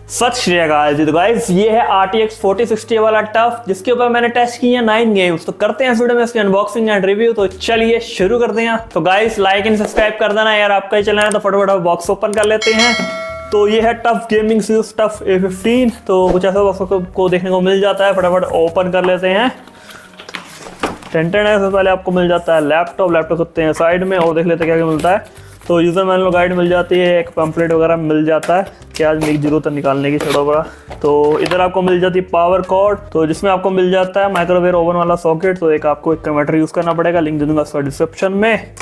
सत श्री अकाल जी। तो गाइस ये है RTX 4060 वाला टफ, जिसके ऊपर मैंने टेस्ट किए 9 गेम्स। तो करते हैं इस वीडियो में इसकी अनबॉक्सिंग एंड रिव्यू। तो चलिए शुरू करते हैं। तो गाइस लाइक एंड सब्सक्राइब कर देना यार, आपका ही चैनल है तो फटाफट बॉक्स ओपन कर लेते हैं। तो ये है TUF gaming series tough A15। तो कुछ ऐसा बॉक्स को देखने को मिल जाता है, फटाफट ओपन कर लेते हैं। टेंटेड है। सबसे पहले आपको मिल जाता है लैपटॉप सकते हैं साइड में, और देख लेते हैं क्या मिलता है। तो यूज़र मैनुअल गाइड मिल जाती है, एक पैम्फलेट वगैरह मिल जाता है कि आज मेरी जरूरत है निकालने की छोड़ो बड़ा। तो इधर आपको मिल जाती है पावर कॉर्ड, तो जिसमें आपको मिल जाता है माइक्रोवेव ओवन वाला सॉकेट। तो आपको एक कन्वर्टर यूज़ करना पड़ेगा, लिंक दे दूंगा उसका डिस्क्रिप्शन में।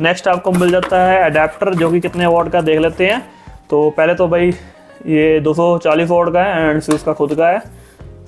नेक्स्ट आपको मिल जाता है अडेप्टर, जो कि कितने वॉट का देख लेते हैं। तो पहले तो भाई ये 240 वॉट का है एंड स्यूज का खुद का है,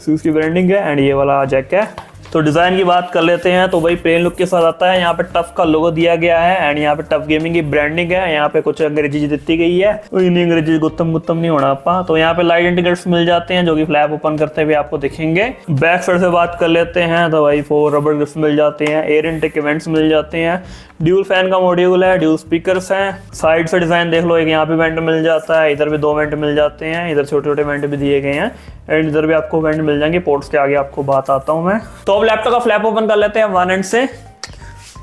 स्यूज की ब्रांडिंग है एंड ये वाला जैक है। तो डिज़ाइन की बात कर लेते हैं। तो भाई प्लेन लुक के साथ आता है, यहाँ पे टफ का लोगो दिया गया है एंड यहाँ पे टफ गेमिंग की ब्रांडिंग है। यहाँ पे कुछ अंग्रेजी दी गई है, अंग्रेजी गुत्तम नहीं होना आपका। तो यहाँ पे लाइट इंडिकेटर्स मिल जाते हैं, जो कि फ्लैप ओपन करते हुए आपको दिखेंगे। बैक साइड से बात कर लेते हैं तो भाई 4 रबर ग्रिप्स मिल जाते हैं, एयर इनटेक वेंट्स मिल जाते हैं, ड्यूल फैन का मॉड्यूल है, ड्यूल स्पीकर्स हैं। साइड से डिजाइन देख लो, एक यहाँ पे वेंट मिल जाता है, इधर भी 2 वेंट मिल जाते हैं, इधर छोटे छोटे वेंट भी दिए गए हैं एंड इधर भी आपको वेंट मिल जाएंगे। पोर्ट्स के आगे आपको बात आता हूँ मैं। तो अब लैपटॉप का फ्लैप ओपन कर लेते हैं वन एंड से।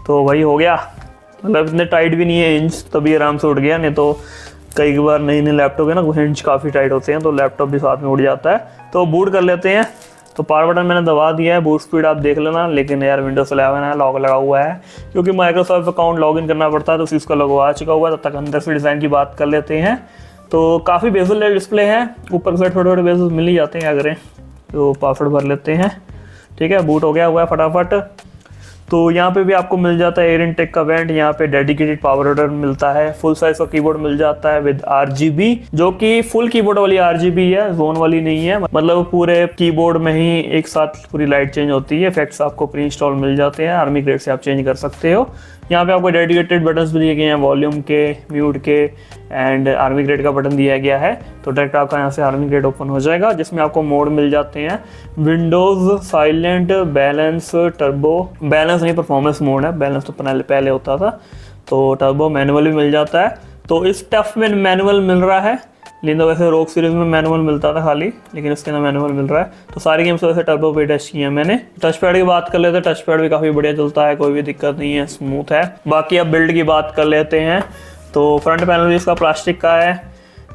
तो वही हो गया, मतलब इतने टाइट भी नहीं है हिंज, तभी आराम से उठ गया। नहीं तो कई बार नई लैपटॉप है ना, हिंज काफ़ी टाइट होते हैं तो लैपटॉप भी साथ में उड़ जाता है। तो बूट कर लेते हैं। तो पावर बटन मैंने दबा दिया है, बूट स्पीड आप देख लेना। लेकिन यार Windows 11 है, लॉक लगा हुआ है, क्योंकि माइक्रोसॉफ्ट अकाउंट लॉगिन करना पड़ता है, तो उसका लोगो आ चुका हुआ है। तब तक अंदर से डिज़ाइन की बात कर लेते हैं। तो काफ़ी बेजल डिस्प्ले है, ऊपर से छोटे छोटे बेजल मिल ही जाते हैं, क्या करें। तो पासवर्ड भर लेते हैं, ठीक है। बूट हो गया हुआ है फटाफट। तो यहाँ पे भी आपको मिल जाता है एयर इनटेक का वेंट, यहाँ पे डेडिकेटेड पावर बटन मिलता है, फुल साइज का कीबोर्ड मिल जाता है विद RGB, जो कि फुल कीबोर्ड वाली RGB है, जोन वाली नहीं है। मतलब पूरे कीबोर्ड में ही एक साथ पूरी लाइट चेंज होती है। इफेक्ट्स आपको प्री इंस्टॉल मिल जाते हैं, आर्मी ग्रेड से आप चेंज कर सकते हो। यहाँ पे आपको डेडिकेटेड बटन्स भी दिए गए हैं, वॉल्यूम के, म्यूट के एंड आर्मी ग्रेड का बटन दिया गया है। तो डायरेक्ट आपका यहाँ से आर्मी ग्रेड ओपन हो जाएगा, जिसमें आपको मोड मिल जाते हैं Windows, silent, balance, turbo. Balance नहीं, परफॉर्मेंस मोड है, बैलेंस तो पहले होता था। तो टर्बो मैनुअल भी मिल जाता है। तो इस टफ में मैनुअल मिल रहा है, लेकिन तो वैसे रोग सीरीज में मैनुअल मिलता था खाली, लेकिन इसके अंदर मैनुअल मिल रहा है। तो सारी गेम्स वैसे टर्बो पे टेस्ट किए हैं मैंने। टच पैड की बात कर लेते हैं, टच पैड भी काफ़ी बढ़िया चलता है, कोई भी दिक्कत नहीं है, स्मूथ है। बाकी अब बिल्ड की बात कर लेते हैं। तो फ्रंट पैनल भी इसका प्लास्टिक का है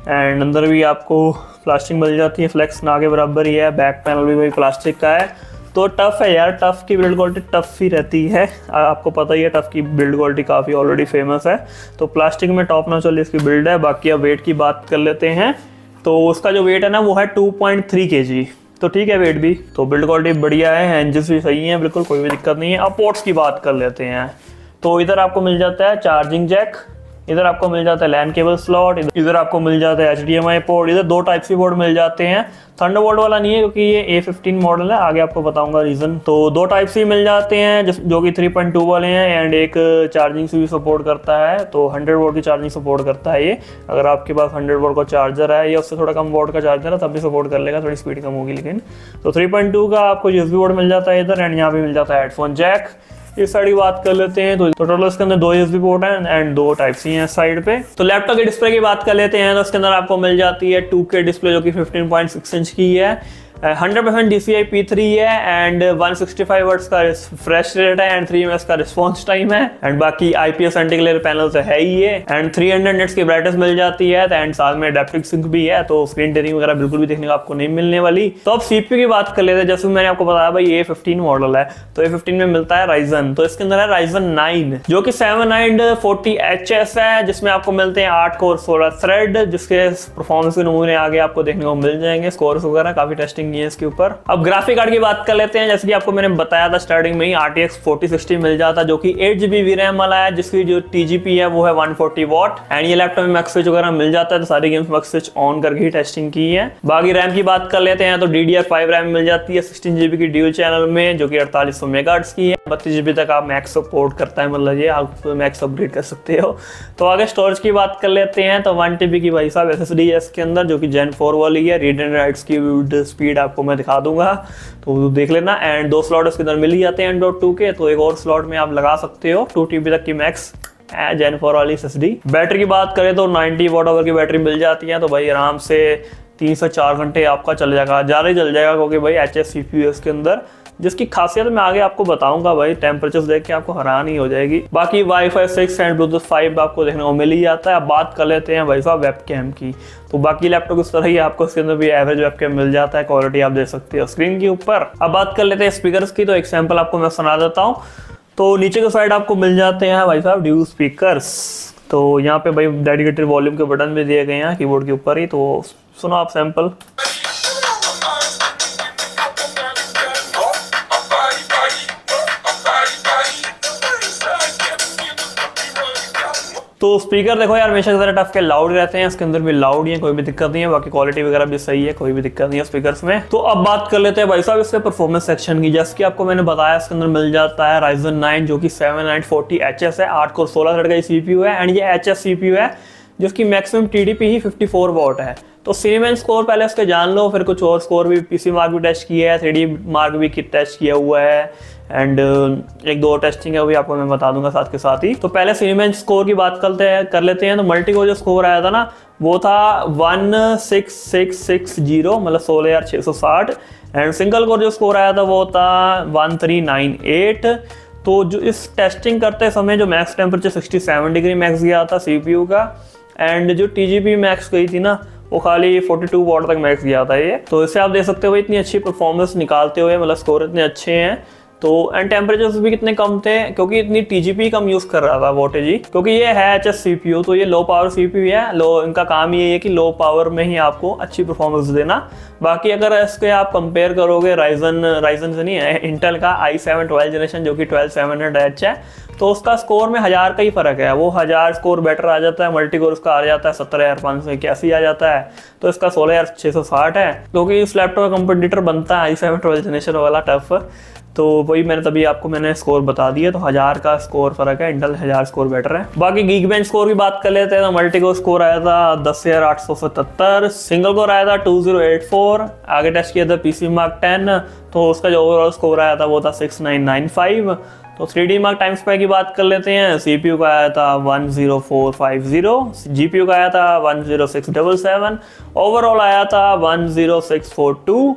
एंड अंदर भी आपको प्लास्टिक मिल जाती है, फ्लेक्स ना के बराबर ही है। बैक पैनल भी वही प्लास्टिक का है। तो टफ है यार, टफ की बिल्ड क्वालिटी टफ ही रहती है, आपको पता ही है, टफ की बिल्ड क्वालिटी काफ़ी ऑलरेडी फेमस है। तो प्लास्टिक में टॉप नॉच वाली इसकी बिल्ड है। बाकी अब वेट की बात कर लेते हैं। तो उसका जो वेट है ना, वो है 2.3 kg। तो ठीक है वेट भी। तो बिल्ड क्वालिटी बढ़िया है, एंजिल्स भी सही है, बिल्कुल कोई भी दिक्कत नहीं है। अब पोर्ट्स की बात कर लेते हैं। तो इधर आपको मिल जाता है चार्जिंग जैक, इधर आपको मिल जाता है लैन केबल स्लॉट, इधर आपको मिल जाता है HDMI पोर्ट, इधर 2 टाइप सी पोर्ट मिल जाते हैं। थंडरबोल्ट वाला नहीं है, क्योंकि ये A15 मॉडल है, आगे आपको बताऊंगा रीजन। तो 2 टाइप सी मिल जाते हैं, जो कि 3.2 वाले हैं एंड एक चार्जिंग से भी सपोर्ट करता है। तो 100 वोल्ट की चार्जिंग सपोर्ट करता है ये। अगर आपके पास 100 वोल्ट का चार्जर है या उससे थोड़ा कम वोल्ट का चार्जर है, तब भी सपोर्ट कर लेगा, थोड़ी स्पीड कम होगी लेकिन। तो 3.2 का आपको USB पोर्ट मिल जाता है इधर एंड यहाँ पे मिल जाता है हेडफोन जैक। इस साइड की बात कर लेते हैं। तो टोटल इसके अंदर 2 USB पोर्ट हैं एंड 2 टाइप सी हैं साइड पे। तो लैपटॉप की डिस्प्ले की बात कर लेते हैं। तो इसके अंदर आपको मिल जाती है 2K डिस्प्ले, जो कि 15.6 इंच की है, 100% DCI P3 है एंड 165 वट्स का फ्रेश रेट है एंड 3 ms का रिस्पॉन्स टाइम है एंड बाकी IPS एंटी ग्लेयर पैनल तो है ही है एंड 300 निट्स की ब्राइटनेस मिल जाती है एंड साथ में एडेप्टिव सिंक भी है। तो स्क्रीन टेयरिंग वगैरह बिल्कुल भी देखने को आपको नहीं मिलने वाली। तो अब CPU की बात कर लेते हैं। जैसे मैंने आपको बताया भाई A15 मॉडल है, तो A15 में मिलता है Ryzen। तो इसके अंदर है Ryzen 9, जो कि 7940HS है, जिसमें आपको मिलते हैं 8 कोर 16 थ्रेड, जिसके परफॉर्मेंस के नमूने आगे आपको देखने को मिल जाएंगे। स्कोर्स वगैरह काफी टेस्टिंग है इसके ऊपर। अब ग्राफिक कार्ड की बात कर लेते हैं। जैसे कि आपको मैंने बताया था स्टार्टिंग में ही, RTX 4060 मिल जाता, जो कि 8GB VRAM वाला है, जिसकी जो TGP है वो है 140 वॉट एंड ये लैपटॉप में मैक्स स्विच वगैरह मिल जाता है। तो सारी गेम्स मैक्स स्विच ऑन करके ही टेस्टिंग की है। बाकी रैम की बात कर लेते हैं। तो DDR5 रैम मिल जाती है 16GB की ड्यूल चैनल में, जो कि 4800 मेगाहर्ट्ज की है। 32GB तक आप मैक्स सपोर्ट करता है, मतलब ये आप मैक्स अपग्रेड कर सकते हो। तो आगे स्टोरेज की बात कर लेते हैं। तो 1TB की भाई साहब SSD है इसके अंदर, जो कि Gen 4 वाली है। रीड एंड राइट्स की स्पीड आपको मैं दिखा दूंगा, तो देख लेना। एंड 2 स्लॉट इसके अंदर मिल ही जाते हैं M.2 के, तो एक और स्लॉट में आप लगा सकते हो 2 TB तक की मैक्स Gen 4 वाली SSD। बैटरी की बात करें तो 90 वॉट आवर की बैटरी मिल जाती है। तो भाई आराम से 3 से 4 घंटे आपका चल जाएगा, ज़्यादा ही चल जाएगा, क्योंकि भाई HS CPU है इसके अंदर, जिसकी खासियत मैं आगे आपको बताऊंगा भाई। टेम्परेचर देख के आपको हैरान ही हो जाएगी। बाकी वाईफाई 6 एंड ब्लूटूथ 5 आपको देखने को मिल ही जाता है। अब बात कर लेते हैं भाई साहब वेबकैम की। तो बाकी लैपटॉप इस तरह ही आपको इसके अंदर भी एवरेज वेबकैम मिल जाता है, क्वालिटी आप देख सकते हो स्क्रीन के ऊपर। अब बात कर लेते हैं स्पीकर्स की, तो एक सैंपल आपको मैं सुना देता हूँ। तो नीचे के साइड आपको मिल जाते हैं भाई साहब ड्यू स्पीकर्स। तो यहाँ पे भाई डेडिकेटेड वॉल्यूम के बटन भी दिए गए हैं कीबोर्ड के ऊपर ही। तो सुनो आप सैंपल। तो स्पीकर देखो यार हमेशा की तरह टफ के लाउड रहते हैं, इसके अंदर भी लाउड ही है, कोई भी दिक्कत नहीं है। बाकी क्वालिटी वगैरह भी सही है, कोई भी दिक्कत नहीं है स्पीकर्स में। तो अब बात कर लेते हैं भाई साहब इसके परफॉर्मेंस सेक्शन की। जैसे कि आपको मैंने बताया इसके अंदर मिल जाता है Ryzen 9 जो कि 7940HS है, 8 कोर 16 थ्रेड का CPU है, एंड ये HS CPU है जिसकी मैक्सिमम TDP ही 54 वॉट है। तो सिनेमैन स्कोर पहले इसके जान लो, फिर कुछ और स्कोर भी PC मार्क भी टेस्ट किया है, 3D मार्क भी टेस्ट किया हुआ है, एंड एक दो टेस्टिंग है वो भी आपको मैं बता दूंगा साथ के साथ ही। तो पहले सिनेमैन स्कोर की बात कर लेते हैं। तो मल्टी को जो स्कोर आया था ना वो था 16660, मतलब 16660, एंड सिंगल कोर जो स्कोर आया था वो था 1398। तो जो इस टेस्टिंग करते समय जो मैक्स टेम्परेचर 67 डिग्री मैक्स गया था CPU का, एंड जो TGP मैक्स गई थी ना वो खाली 42 वॉट तक मैक्स गया था ये। तो इससे आप देख सकते हो इतनी अच्छी परफॉर्मेंस निकालते हुए, मतलब स्कोर इतने अच्छे हैं। तो एंड टेम्परेचर्स भी कितने कम थे, क्योंकि इतनी TGP कम यूज कर रहा था वोल्टेज ही, क्योंकि ये है HS CPU, तो ये लो पावर CPU है। इनका काम ये है कि लो पावर में ही आपको अच्छी परफॉर्मेंस देना। बाकी अगर इसके आप कंपेयर करोगे राइजन से नहीं है, इंटेल का i7 12 जनरेशन जो कि 12700H है, तो उसका स्कोर में 1000 का ही फर्क है। वो 1000 स्कोर बेटर आ जाता है, मल्टी कोर उसका आ जाता है 17581 आ जाता है, तो इसका 16660 है, क्योंकि इस लैपटॉप का कंपटीटर बनता है i7 12 जनरेशन वाला टफ। तो वही मैंने स्कोर बता दिया। तो 1000 का स्कोर फर्क है, इंटेल 1000 स्कोर बेटर है। बाकी गीकबेंच स्कोर की बात कर लेते हैं। तो मल्टी को स्कोर आया था 10877, सिंगल कोर आया था 2084, आगे टेस्ट किया था PC मार्क 10, तो उसका जो ओवरऑल स्कोर आया था वो था 6995। तो 3D मार्क टाइम स्पाई की बात कर लेते हैं। CPU का आया था 10450, GPU का आया था 10677, ओवरऑल आया था 10642।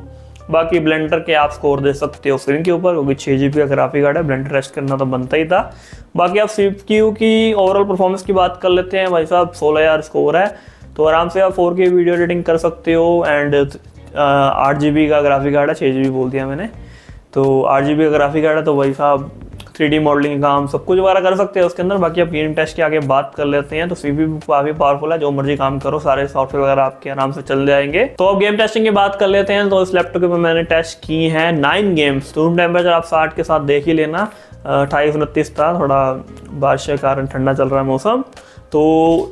बाकी ब्लेंडर के आप स्कोर दे सकते हो स्क्रीन के ऊपर, क्योंकि 6GB का ग्राफिक कार्ड है, ब्लेंडर टेस्ट करना तो बनता ही था। बाकी आप CPU की ओवरऑल परफॉर्मेंस की बात कर लेते हैं भाई साहब। 16000 स्कोर है, तो आराम से आप 4K वीडियो एडिटिंग कर सकते हो, एंड 8GB का ग्राफिक कार्ड है, 6GB बोल दिया मैंने, तो 8GB का ग्राफिक कार्ड है, तो भाई साहब 3D मॉडलिंग काम सब कुछ वगैरह कर सकते हैं उसके अंदर। बाकी आप गेम टेस्ट के आगे बात कर लेते हैं। तो CPU काफी पावरफुल है, जो मर्जी काम करो, सारे सॉफ्टवेयर वगैरह आपके आराम से चल जाएंगे। तो अब गेम टेस्टिंग की बात कर लेते हैं। तो इस लैपटॉप के मैंने टेस्ट की है 9 गेम्स। रूम टेम्परेचर आप 60 के साथ देख ही लेना, 28-29 था, थोड़ा बारिश के कारण ठंडा चल रहा है मौसम। तो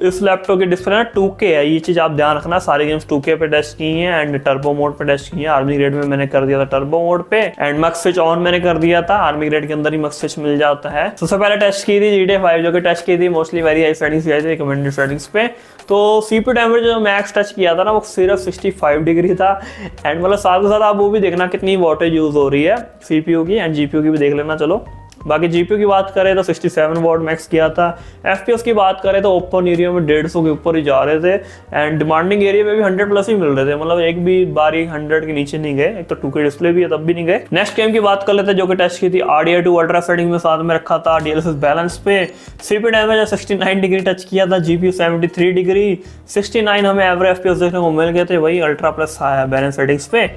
इस लैपटॉप की डिस्प्ले ना 2K है, ये चीज़ आप ध्यान रखना। सारी गेम्स 2K पे टेस्ट की हैं, एंड टर्बो मोड पे टेस्ट की है। आर्मी ग्रेड में मैंने कर दिया था टर्बो मोड पे, एंड मक्स स्विच ऑन मैंने कर दिया था। आर्मी ग्रेड के अंदर ही मक्स स्विच मिल जाता है। सबसे पहले टेस्ट की थी GTA 5, जो कि टेस्ट की थी मोस्टली वेरी हाई सेटिंग्स आई थी, रिकमेंडेड सेटिंग्स पे। तो CPU टेम्परेचर जो मैक्स टच किया था ना वो सिर्फ 65 डिग्री था, एंड मतलब साथ के साथ आप वो भी देखना कितनी वोल्टेज यूज हो रही है CPU की, एंड GPU की भी देख लेना। चलो बाकी GPU की बात करें तो 67 वॉट मैक्स किया था। FPS की बात करें तो ओपन एरिया में 150 के ऊपर ही जा रहे थे, एंड डिमांडिंग एरिया में भी 100 प्लस ही मिल रहे थे, मतलब एक भी बारी 100 के नीचे नहीं गए। एक तो 2K डिस्प्ले भी है तब भी नहीं गए। नेक्स्ट गेम की बात कर लेते हैं, जो कि टेस्ट की थी RDR2 अल्ट्रा सेटिंग में, साथ में रखा था DLSS बैलेंस पे। CPU टेम्परेचर 69 डिग्री टच किया था, GPU 73 डिग्री, 69 हमें एवरेज FPS देखने को मिल गए थे, वही अल्ट्रा प्लस आया बैलेंस सेटिंग्स पे।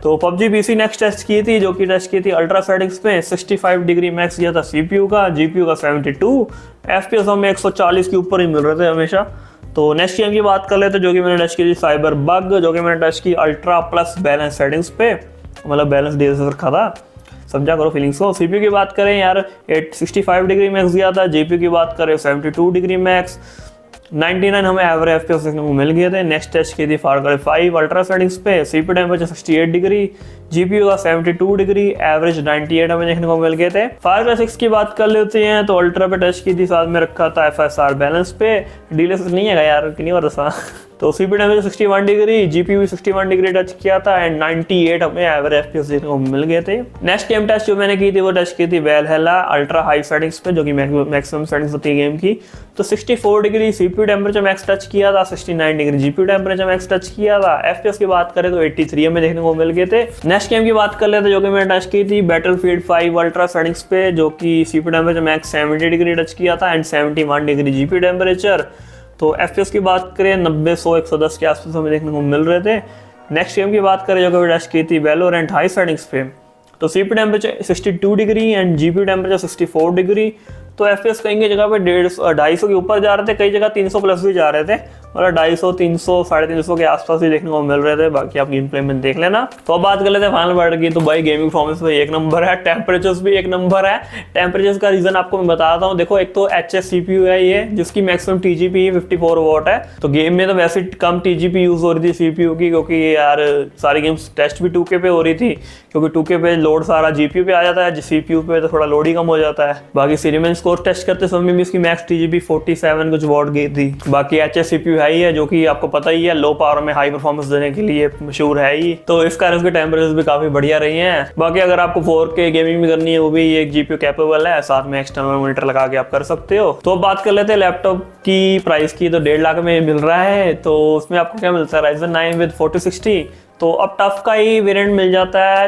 तो PUBG PC नेक्स्ट टेस्ट की थी, जो कि टेस्ट की थी अल्ट्रा सेटिंग्स पे। 65 डिग्री मैक्स किया था CPU का, GPU का 72, FPS हमें 140 के ऊपर ही मिल रहे थे हमेशा। तो नेक्स्ट गेम की बात कर लेते हैं, जो कि मैंने टेस्ट की थी साइबर बग, जो कि मैंने टेस्ट की अल्ट्रा प्लस बैलेंस सेटिंग्स पे, मतलब बैलेंस DLSS रखा था, समझा करो फीलिंग्स को। CPU की बात करें यार 65 डिग्री मैक्स दिया था, GPU की बात करें 72 डिग्री मैक्स, 99 हमें एवरेज FPS देखने को मिल गए थे। नेक्स्ट टेस्ट की थी फार क्राई 5 अल्ट्रा सेटिंग्स पे। CPU टेम्परेचर 68 डिग्री, GPU का 72 डिग्री, एवरेज 98 हमें देखने को मिल गए थे। फार क्राई 6 की बात कर लेते हैं, तो अल्ट्रा पे टेस्ट की थी, साथ में रखा था FSR बैलेंस पे। DLSS नहीं है यार, कितनी बार दसा तो CPU temperature 61 degree, GPU 61 degree touch किया था एंड 98 हमें एवरेज FPS देखने को मिल गए थे। नेक्स्ट गेम टेस्ट जो मैंने की थी वो टेस्ट की थी वैलहैला अल्ट्रा हाई सेटिंग्स पे, जो कि मैक्सिमम सेटिंग्स होती है गेम की। तो 64 degree CPU temperature max touch किया था, 69 degree GPU temperature max touch किया था। FPS की बात करें तो 83 हमें देखने को मिल गए थे। नेक्स्ट गेम की बात कर लेते जो कि मैंने टच की थी बैटलफील्ड 5 अल्ट्रा सेटिंग्स पे, जो कि CPU temperature max 70 degree touch किया था एंड 71 डिग्री GPU टेम्परेचर। तो FPS की बात करें 90, 100, 110 के आसपास हमें देखने को मिल रहे थे। नेक्स्ट गेम की बात करें जो कि टच की थी वैलोरेंट हाई सेटिंग्स पे, तो CPU temperature 62 degree and GPU temperature 64 degree. तो FPS कहीं की जगह पे 250 के ऊपर जा रहे थे, कई जगह 300 प्लस भी जा रहे थे, मतलब 250, 300, 350 के आसपास ही देखने को मिल रहे थे। बाकी आप गेम प्ले में देख लेना। तो अब बात कर लेते हैं फाइनल वर्ड की। तो भाई गेमिंग परफॉर्मेंस में एक नंबर है, टेम्परेचर्स भी एक नंबर है। टेम्परेचर्स का रीजन आपको मैं बताता हूँ। देखो एक तो HS CPU है ये, जिसकी मैक्सिमम TGP 54 वॉट है। तो गेम में तो वैसे कम TGP यूज हो रही थी CPU की, क्योंकि यार सारी गेम्स टेस्ट भी 2K पे हो रही थी, क्योंकि 2K पे लोड सारा GPU पे आ जाता है, CPU पे तो थोड़ा लोड ही कम हो जाता है। बाकी सीरीमेन स्कोर टेस्ट करते समय भी इसकी मैक्स TGP 47 कुछ वॉट गई थी। बाकी HS CPU है ही है, जो कि आपको पता ही है लो पावर में हाई परफॉर्मेंस देने के लिए मशहूर है ही। तो इस कारण उसके टेम्परेचर भी काफी बढ़िया रही हैं। बाकी अगर आपको 4K गेमिंग भी करनी है, वो भी एक GPU कैपेबल है, साथ में एक्सटर्नल मॉनिटर लगा के आप कर सकते हो। तो बात कर लेते हैं लैपटॉप की प्राइस की। तो 1.5 लाख में मिल रहा है। तो उसमें आपको क्या मिलता है, Ryzen 9 विद 4060। तो अब टफ का ही वेरिएंट मिल जाता है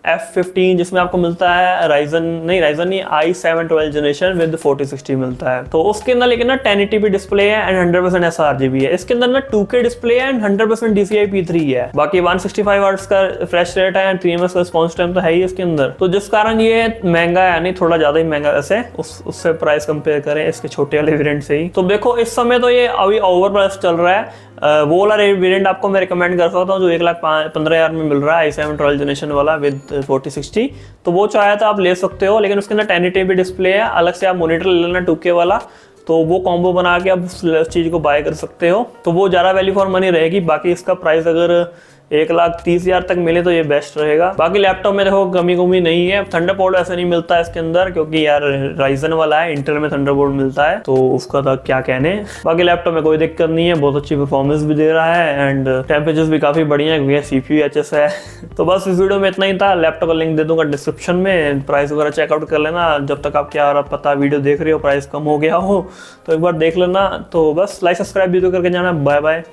F15, जिसमें आपको मिलता है Ryzen नहीं i7 12 जनरेशन विद 4060 मिलता है। तो उसके अंदर लेकिन ना 1080p डिस्प्ले है एंड 100% sRGB है। इसके अंदर ना 2K डिस्प्ले है एंड 100% DCI P3 है। बाकी 165 हर्ट्ज का रिफ्रेश रेट है एंड 3 ms का रिस्पॉन्स टाइम तो है ही इसके अंदर। तो जिस कारण ये महंगा है, नहीं थोड़ा ज्यादा ही महंगा वैसे उससे प्राइस कंपेयर करें इसके छोटे वाले वेरिएंट से ही। तो देखो इस समय तो ये अभी ओवर प्राइस चल रहा है। वो वाला वेरिएंट आपको मैं रिकमेंड कर सकता हूँ जो 1,15,000 में मिल रहा है, i7 12 जनरेशन वाला विद 4060। तो वो चाहे तो आप ले सकते हो, लेकिन उसके अंदर 1080p डिस्प्ले है, अलग से आप मॉनिटर ले लेना 2K वाला। तो वो कॉम्बो बना के आप उस चीज़ को बाय कर सकते हो, तो वो ज़्यादा वैल्यू फॉर मनी रहेगी। बाकी इसका प्राइस अगर 1,30,000 तक मिले तो ये बेस्ट रहेगा। बाकी लैपटॉप में देखो कमी नहीं है। थंडरबोल्ट ऐसे नहीं मिलता है इसके अंदर, क्योंकि यार राइजन वाला है, इंटेल में थंडरबोल्ट मिलता है, तो उसका तो क्या कहने। बाकी लैपटॉप में कोई दिक्कत नहीं है, बहुत अच्छी परफॉर्मेंस भी दे रहा है एंड टेम्परेचर्स भी काफी बढ़िया है, क्योंकि CPU HS है। तो बस इस वीडियो में इतना ही था। लैपटॉप का लिंक दे दूंगा डिस्क्रिप्शन में, प्राइस वगैरह चेकआउट कर लेना। जब तक आप क्या पता वीडियो देख रहे हो प्राइस कम हो गया हो तो एक बार देख लेना। तो बस लाइक सब्सक्राइब भी तो करके जाना। Bye bye.